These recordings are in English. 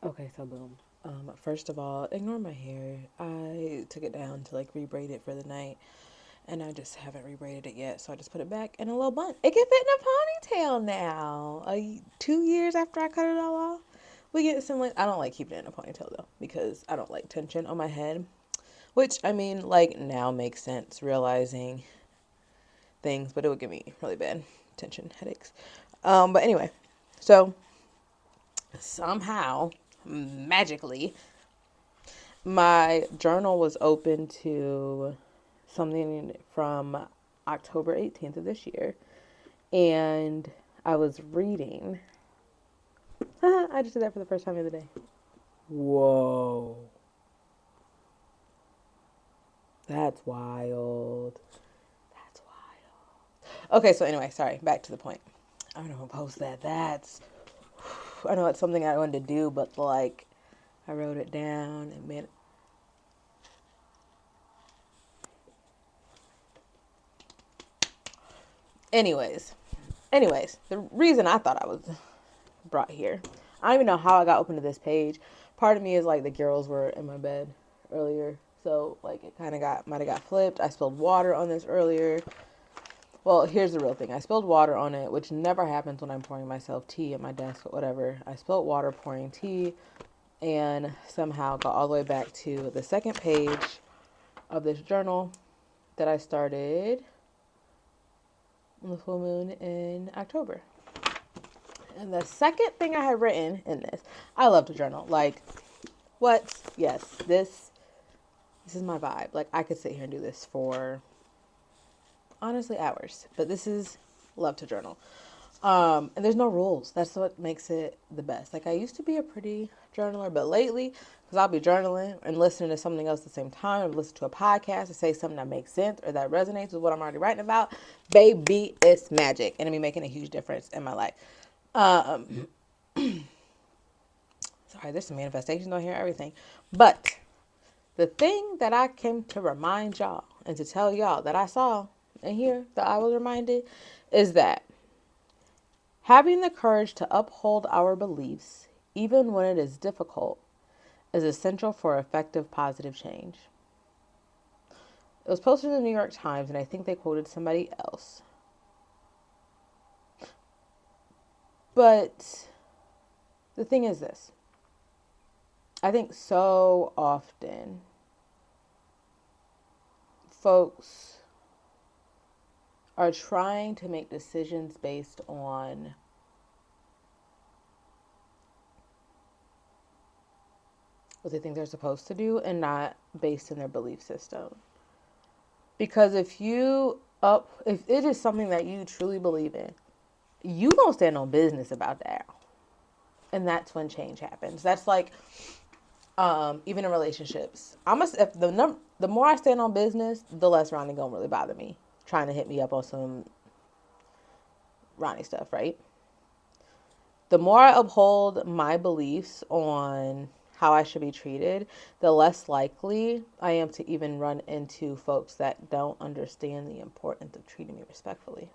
Okay, so boom. First of all, ignore my hair. I took it down to like rebraid it for the night, and I just haven't rebraided it yet. So I just put it back in a little bun. It can fit in a ponytail now. 2 years after I cut it all off, we get some. Like, I don't like keeping it in a ponytail though because I don't like tension on my head. Which I mean, like now makes sense realizing things, but it would give me really bad tension headaches. But anyway, so somehow magically my journal was open to something from October 18th of this year. And I was reading. I just did that for the first time the other day. Whoa. That's wild. That's wild. Okay, so anyway, sorry. Back to the point. I'm going to post that. I know it's something I wanted to do, but like, I wrote it down and man, anyways, the reason I thought I was brought here, I don't even know how I got open to this page. Part of me is like the girls were in my bed earlier, so like it kind of might have got flipped. I spilled water on this earlier. Well, here's the real thing. I spilled water on it, which never happens when I'm pouring myself tea at my desk or whatever. I spilled water pouring tea and somehow got all the way back to the second page of this journal that I started on the full moon in October. And the second thing I had written in this, I love to journal. Like, what? Yes, this is my vibe. Like, I could sit here and do this for honestly hours, but this is love to journal. And there's no rules. That's what makes it the best. Like, I used to be a pretty journaler, but lately, because I'll be journaling and listening to something else at the same time, or listen to a podcast to say something that makes sense or that resonates with what I'm already writing about. Baby, it's magic, and it be making a huge difference in my life. Um, Sorry, there's some manifestations on here, everything. But the thing that I came to remind y'all and to tell y'all that I saw and here that I was reminded is that having the courage to uphold our beliefs, even when it is difficult, is essential for effective positive change. It was posted in the New York Times, and I think they quoted somebody else. But the thing is this, I think so often folks are trying to make decisions based on what they think they're supposed to do and not based in their belief system. Because if it is something that you truly believe in, you gonna stand on business about that. And that's when change happens. That's like even in relationships. If the more I stand on business, the less Ronnie gonna really bother me. Trying to hit me up on some Ronnie stuff, right? The more I uphold my beliefs on how I should be treated, the less likely I am to even run into folks that don't understand the importance of treating me respectfully.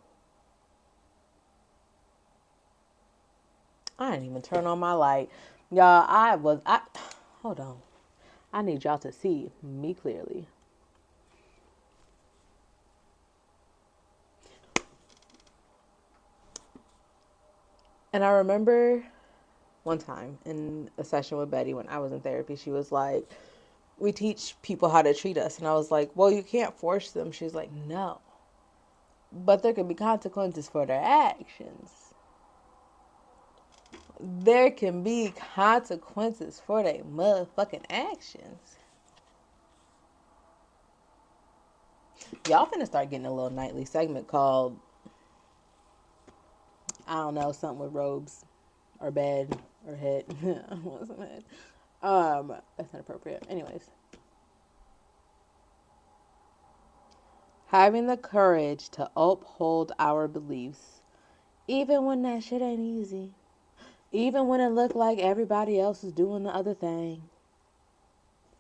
I didn't even turn on my light. Y'all, hold on. I need y'all to see me clearly. And I remember one time in a session with Betty when I was in therapy, she was like, we teach people how to treat us. And I was like, well, you can't force them. She's like, no. But there could be consequences for their actions. There can be consequences for their motherfucking actions. Y'all finna start getting a little nightly segment called, I don't know, something with robes or bed or head. That's not appropriate. Anyways, having the courage to uphold our beliefs, even when that shit ain't easy, even when it look like everybody else is doing the other thing.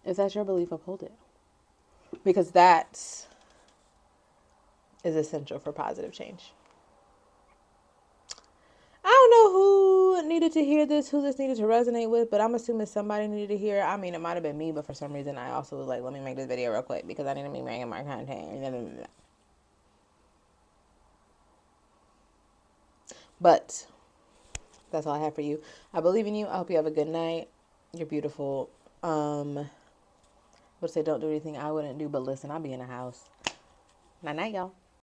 If that's your belief, uphold it. Because that is essential for positive change. I don't know who needed to hear this, who this needed to resonate with, but I'm assuming somebody needed to hear it. I mean, it might have been me, but for some reason, I also was like, let me make this video real quick because I need to be making my content. But that's all I have for you. I believe in you. I hope you have a good night. You're beautiful. I would say don't do anything I wouldn't do, but listen, I'll be in the house. Night night, y'all.